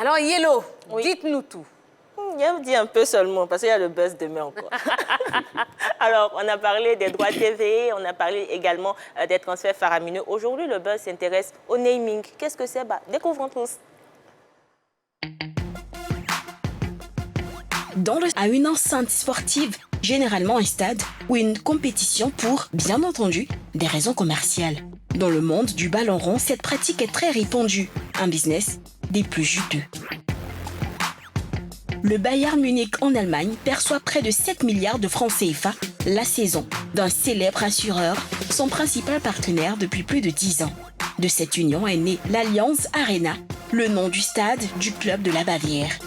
Alors, Yellow, Oui. dites-nous tout. Je dis un peu seulement, parce qu'il y a le buzz demain encore. Alors, on a parlé des droits TV, on a parlé également des transferts faramineux. Aujourd'hui, le buzz s'intéresse au naming. Qu'est-ce que c'est? Découvrons tous. À une enceinte sportive, généralement un stade ou une compétition pour, bien entendu, des raisons commerciales. Dans le monde du ballon rond, cette pratique est très répandue, un business des plus juteux. Le Bayern Munich en Allemagne perçoit près de 7 milliards de francs CFA la saison d'un célèbre assureur, son principal partenaire depuis plus de 10 ans. De cette union est née l'Allianz Arena, le nom du stade du club de la Bavière.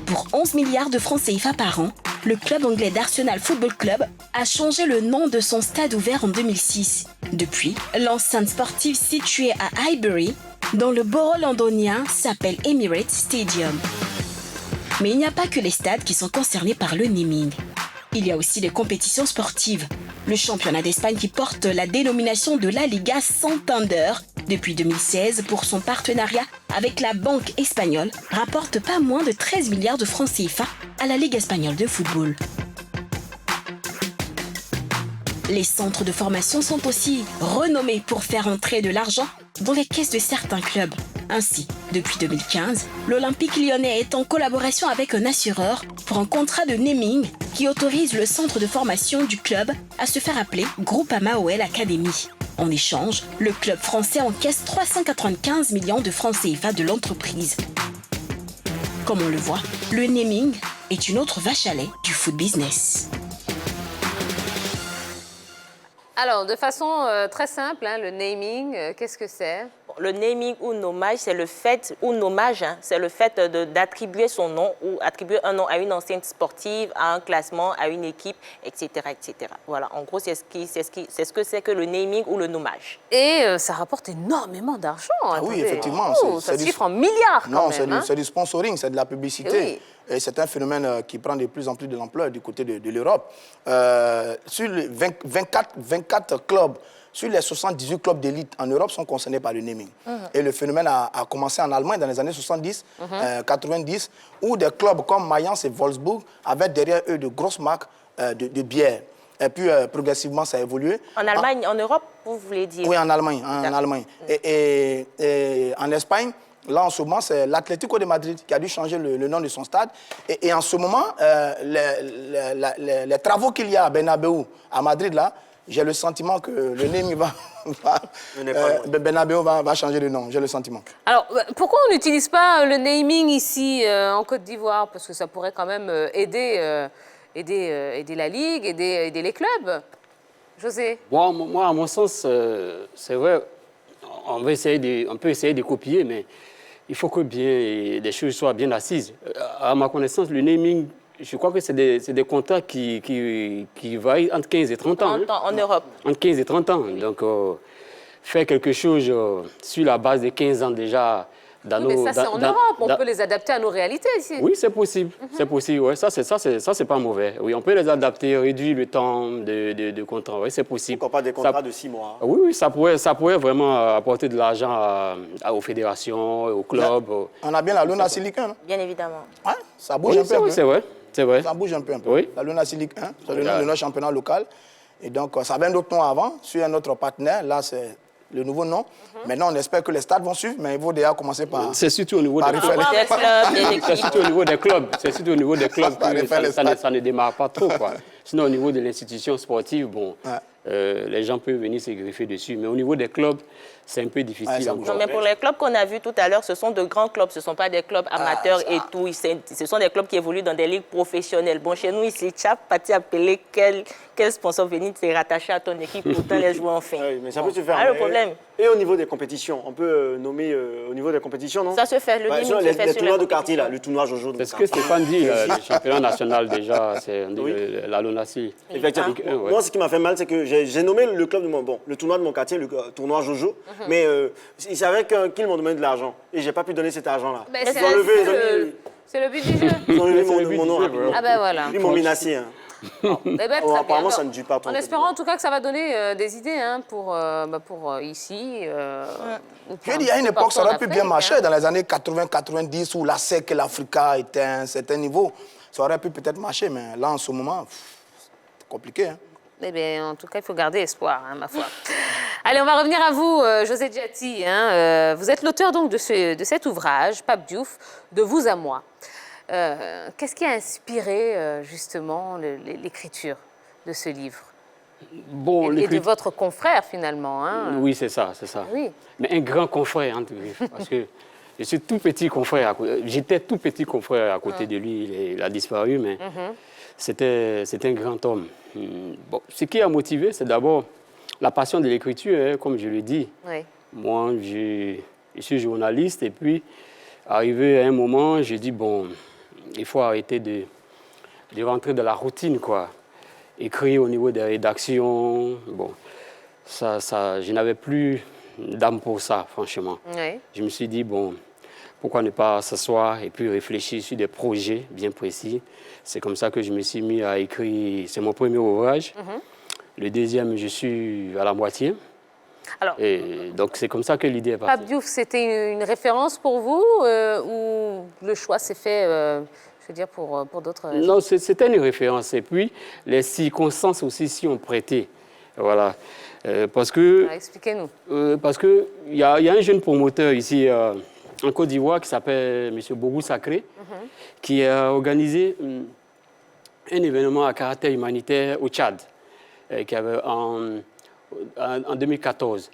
Pour 11 milliards de francs CFA par an, le club anglais d'Arsenal Football Club a changé le nom de son stade ouvert en 2006. Depuis, l'enceinte sportive située à Highbury, dans le borough londonien, s'appelle Emirates Stadium. Mais il n'y a pas que les stades qui sont concernés par le naming. Il y a aussi les compétitions sportives. Le championnat d'Espagne qui porte la dénomination de la Liga Santander depuis 2016 pour son partenariat avec la banque espagnole rapporte pas moins de 13 milliards de francs CFA à la Ligue espagnole de football. Les centres de formation sont aussi renommés pour faire entrer de l'argent dans les caisses de certains clubs. Ainsi, depuis 2015, l'Olympique lyonnais est en collaboration avec un assureur pour un contrat de naming qui autorise le centre de formation du club à se faire appeler Groupama OL Academy. En échange, le club français encaisse 395 millions de francs CFA de l'entreprise. Comme on le voit, le naming est une autre vache à lait du foot business. Alors, de façon très simple, le naming, qu'est-ce que c'est? Le naming ou nommage, c'est le fait, c'est le fait d'attribuer son nom ou attribuer un nom à une enceinte sportive, à un classement, à une équipe, etc., etc. Voilà, en gros, c'est ce que c'est que le naming ou le nommage. Et ça rapporte énormément d'argent. Ah oui, effectivement. Ça chiffre en milliards quand même. Non, c'est du sponsoring, c'est de la publicité. Oui. Et c'est un phénomène qui prend de plus en plus de l'ampleur du côté de l'Europe. Sur les 24 clubs, sur les 78 clubs d'élite en Europe sont concernés par le naming. Et le phénomène a commencé en Allemagne dans les années 70, 90, où des clubs comme Mayence et Wolfsburg avaient derrière eux de grosses marques de bière. Et puis, progressivement, ça a évolué. En Allemagne, en Europe, vous voulez dire? Oui, en Allemagne. Et en Espagne, là, en ce moment, c'est l'Atlético de Madrid qui a dû changer le nom de son stade. Et en ce moment, les travaux qu'il y a à Bernabéu, à Madrid, là, j'ai le sentiment que le naming Bernabéu va changer de nom. J'ai le sentiment. Alors, pourquoi on n'utilise pas le naming ici, en Côte d'Ivoire? Parce que ça pourrait quand même aider la Ligue, aider les clubs. José? Bon, moi, à mon sens, c'est vrai, on peut essayer de copier, mais il faut que les choses soient bien assises. À ma connaissance, le naming, je crois que c'est des contrats qui varient entre 15 et 30 ans. En Europe. Entre 15 et 30 ans. Donc, faire quelque chose sur la base de 15 ans déjà... Mais ça, c'est en Europe. On peut les adapter à nos réalités ici. Oui, c'est possible. C'est possible, ouais. Ça, c'est pas mauvais. Oui, on peut les adapter, réduire le temps de contrat. Oui, c'est possible. Pourquoi pas des contrats de 6 mois? Oui, ça pourrait vraiment apporter de l'argent aux fédérations, aux clubs. On a bien la Luna Ligue 1, non? Bien évidemment. Ouais, ça bouge un peu. Oui, c'est vrai. C'est vrai. Ça bouge un peu. Oui. La Luna Ligue 1, c'est le nom de notre championnat local. Et donc, ça avait un autre nom avant, sur un autre partenaire. Là, c'est le nouveau nom. Maintenant, on espère que les stades vont suivre, mais il faut déjà commencer par... C'est surtout au niveau des clubs. C'est surtout au niveau des clubs. C'est surtout au niveau des clubs que ça ne démarre pas trop, quoi. Sinon, au niveau de l'institution sportive, bon, les gens peuvent venir se greffer dessus. Mais au niveau des clubs, c'est un peu difficile. Non, mais pour les clubs qu'on a vus tout à l'heure, ce sont de grands clubs. Ce ne sont pas des clubs amateurs et tout. Ce sont des clubs qui évoluent dans des ligues professionnelles. Bon, chez nous, ici, tu as pas appelé quel sponsor venir te rattacher à ton équipe, pourtant les joueurs en fin. Oui, mais ça peut se faire. Ah, le problème. Et au niveau des compétitions, on peut nommer au niveau des compétitions, non? Ça se fait, le naming se fait sur les tournois de quartier, là, le tournoi Jojo. C'est ce que Stéphane dit, le championnat national déjà, c'est la LONASI. Effectivement. Moi, ce qui m'a fait mal, c'est que j'ai nommé le club de le tournoi de mon quartier, le tournoi Jojo, mais ils savaient qu'ils m'ont donné de l'argent et j'ai pas pu donner cet argent-là. C'est le but du jeu. Ils ont levé mon nom. Ah ben voilà. Ils m'ont menacé. Bon, eh ben, très bien. Apparemment, ça ne dure pas trop. En espérant en tout cas que ça va donner des idées hein, pour ici. Je veux dire, à une époque, ça aurait pu bien marcher dans les années 80-90 où la SEC et l'Africa étaient à un certain niveau. Ça aurait pu peut-être marcher, mais là, en ce moment, c'est compliqué. Hein. Eh bien, en tout cas, il faut garder espoir, hein, ma foi. Allez, on va revenir à vous, José Diati. Hein, vous êtes l'auteur donc de cet ouvrage, Pape Diouf, De vous à moi. Qu'est-ce qui a inspiré justement l'écriture de ce livre? Bon, et de votre confrère, finalement. Hein. Oui, c'est ça, c'est ça. Oui. Mais un grand confrère, hein, parce que je suis tout petit confrère. J'étais tout petit confrère à côté de lui. Il a disparu, mais c'était un grand homme. Bon, ce qui a motivé, c'est d'abord la passion de l'écriture, hein, comme je le dis. Oui. Moi, je suis journaliste et puis, arrivé à un moment, j'ai dit, bon, il faut arrêter de rentrer dans la routine, quoi. Écrire au niveau des rédactions, bon, je n'avais plus d'âme pour ça, franchement. Oui. Je me suis dit, bon, pourquoi ne pas s'asseoir et puis réfléchir sur des projets bien précis. C'est comme ça que je me suis mis à écrire, c'est mon premier ouvrage. Le deuxième, je suis à la moitié. Alors, et donc, c'est comme ça que l'idée est partie. Pape Diouf, c'était une référence pour vous ou le choix s'est fait, je veux dire, pour d'autres raisons? Non, c'était une référence. Et puis, les circonstances aussi s'y ont prêté. Voilà. Parce que... Expliquez-nous. Parce qu'il y a un jeune promoteur ici en Côte d'Ivoire qui s'appelle M. Bogou Sacré, qui a organisé un événement à caractère humanitaire au Tchad, qui avait en 2014.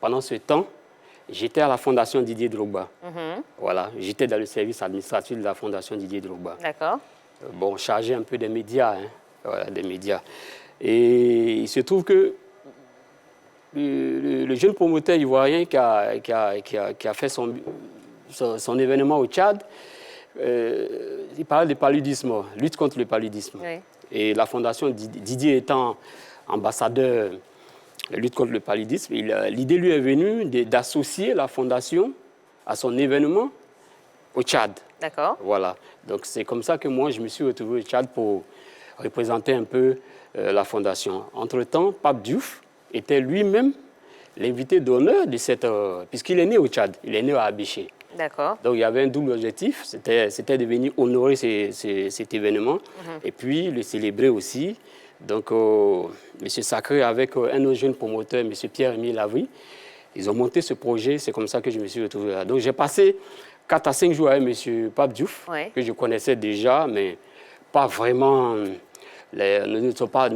Pendant ce temps, j'étais à la Fondation Didier Drogba. Voilà, j'étais dans le service administratif de la Fondation Didier Drogba. D'accord. Bon, chargé un peu des médias, hein. Voilà, des médias. Et il se trouve que le jeune promoteur ivoirien qui a fait son événement au Tchad, il parlait de paludisme, lutte contre le paludisme. Oui. Et la Fondation Didier étant ambassadeur de lutte contre le paludisme, l'idée lui est venue d'associer la Fondation à son événement au Tchad. D'accord. Voilà. Donc c'est comme ça que moi, je me suis retrouvé au Tchad pour représenter un peu la Fondation. Entre-temps, Pape Diouf était lui-même l'invité d'honneur de cette... puisqu'il est né au Tchad, il est né à Abéché. D'accord. Donc il y avait un double objectif, c'était de venir honorer cet événement et puis le célébrer aussi. Donc M. Sacré avec un autre jeune promoteur, M. Pierre-Émile Lavry, ils ont monté ce projet, c'est comme ça que je me suis retrouvé là. Donc j'ai passé 4 à 5 jours avec M. Pape Diouf, que je connaissais déjà, mais pas vraiment... Nous n'étions pas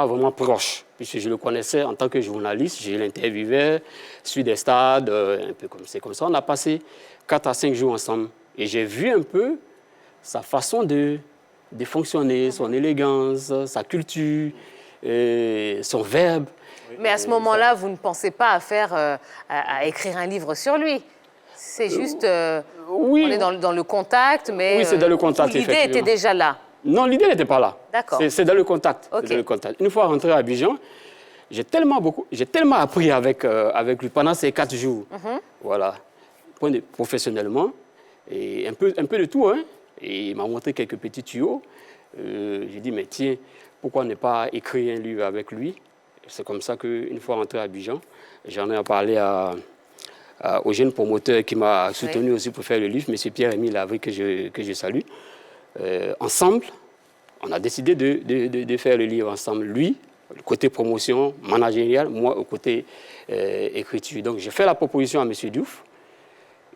vraiment proches, puisque je le connaissais en tant que journaliste, je l'interviewais sur des stades, un peu comme c'est comme ça. On a passé 4 à 5 jours ensemble et j'ai vu un peu sa façon de fonctionner, son élégance, sa culture, son verbe. Mais à ce moment-là, vous ne pensez pas à écrire un livre sur lui. C'est juste, oui, on est dans le contact, mais oui, c'est dans le contact, l'idée était déjà là. Non, l'idée n'était pas là. D'accord. C'est dans le contact. Okay. Dans le contact. Une fois rentré à Abidjan, j'ai tellement appris avec lui pendant ces 4 jours. Voilà. Professionnellement, et un peu de tout. Hein. Et il m'a montré quelques petits tuyaux. J'ai dit, mais tiens, pourquoi ne pas écrire un livre avec lui? C'est comme ça qu'une fois rentré à Abidjan, j'en ai parlé au jeune promoteur qui m'a soutenu aussi pour faire le livre, M. Pierre-Émile Lavry, que je salue. Ensemble, on a décidé de faire le livre ensemble. Lui, le côté promotion, managérial, moi, au côté écriture. Donc, j'ai fait la proposition à M. Diouf.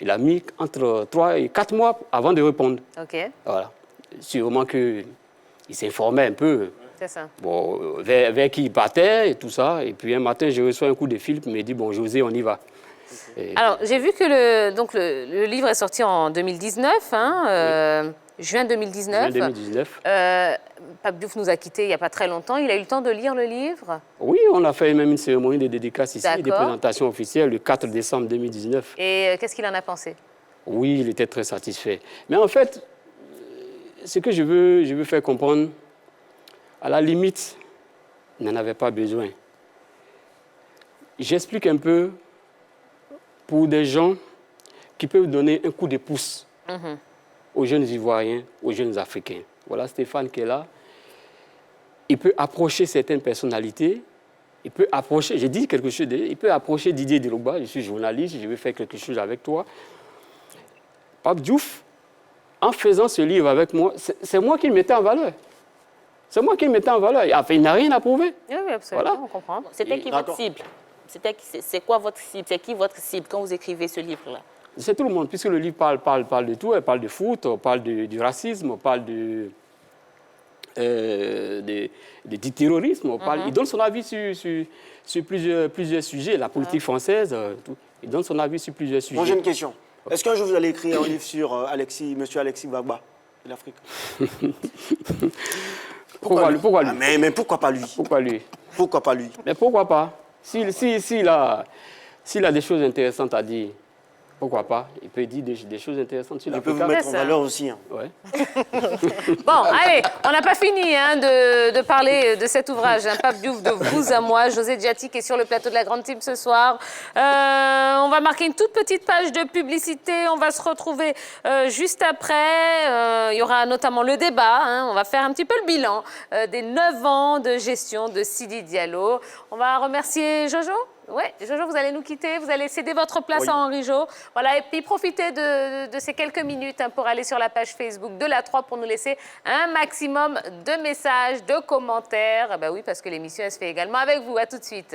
Il a mis entre 3 et 4 mois avant de répondre. OK. Voilà. Sûrement qu'il s'informait un peu. C'est ça. Bon, vers qui il partait et tout ça. Et puis un matin, je reçois un coup de fil, il me dit, bon, José, on y va. Alors, j'ai vu que le livre est sorti en 2019, hein, juin 2019. Juin 2019. Pape Diouf nous a quittés il n'y a pas très longtemps. Il a eu le temps de lire le livre? Oui, on a fait même une cérémonie de dédicace ici, de présentation officielle, le 4 décembre 2019. Et qu'est-ce qu'il en a pensé? Oui, il était très satisfait. Mais en fait, ce que je veux faire comprendre, à la limite, il n'en avait pas besoin. J'explique un peu pour des gens qui peuvent donner un coup de pouce aux jeunes Ivoiriens, aux jeunes Africains. Voilà Stéphane qui est là. il peut approcher certaines personnalités, il peut approcher, j'ai dit quelque chose, il peut approcher Didier Drogba, je suis journaliste, je vais faire quelque chose avec toi. Pape Diouf, en faisant ce livre avec moi, c'est moi qui le mettais en valeur. C'est moi qui le mettais en valeur. Enfin, il n'a rien à prouver. Oui, oui, absolument, Voilà. on comprend. C'était qui votre cible? C'est quoi votre cible? C'est qui votre cible quand vous écrivez ce livre-là? C'est tout le monde, puisque le livre parle de tout. Elle parle de foot, on parle du racisme, on parle du terrorisme. Il donne son avis sur plusieurs sujets, la politique française, tout. Il donne son avis sur plusieurs sujets. Moi, j'ai une question. Est-ce qu'un jour, vous allez écrire un livre sur Monsieur Alexis Gbagba de l'Afrique? Pourquoi lui? Ah, mais pourquoi pas lui? Pourquoi lui? Pourquoi pas lui? Mais pourquoi pas? S'il a des choses intéressantes à dire, pourquoi pas? Il peut dire des choses intéressantes sur Il peut l'Afrique. vous mettre en ça. valeur aussi. Hein. Ouais. Bon, allez, on n'a pas fini hein, de parler de cet ouvrage, Pape Diouf, de vous à moi. José Diati qui est sur le plateau de la Grande Team ce soir. On va marquer une toute petite page de publicité. On va se retrouver juste après. Il y aura notamment le débat. Hein. On va faire un petit peu le bilan des 9 ans de gestion de Sidi Diallo. On va remercier Jojo. Oui, Jojo, vous allez nous quitter, vous allez céder votre place à Henri Jo. Voilà, et puis profitez de ces quelques minutes hein, pour aller sur la page Facebook de la 3 pour nous laisser un maximum de messages, de commentaires. Ah bah oui, parce que l'émission, elle se fait également avec vous. À tout de suite.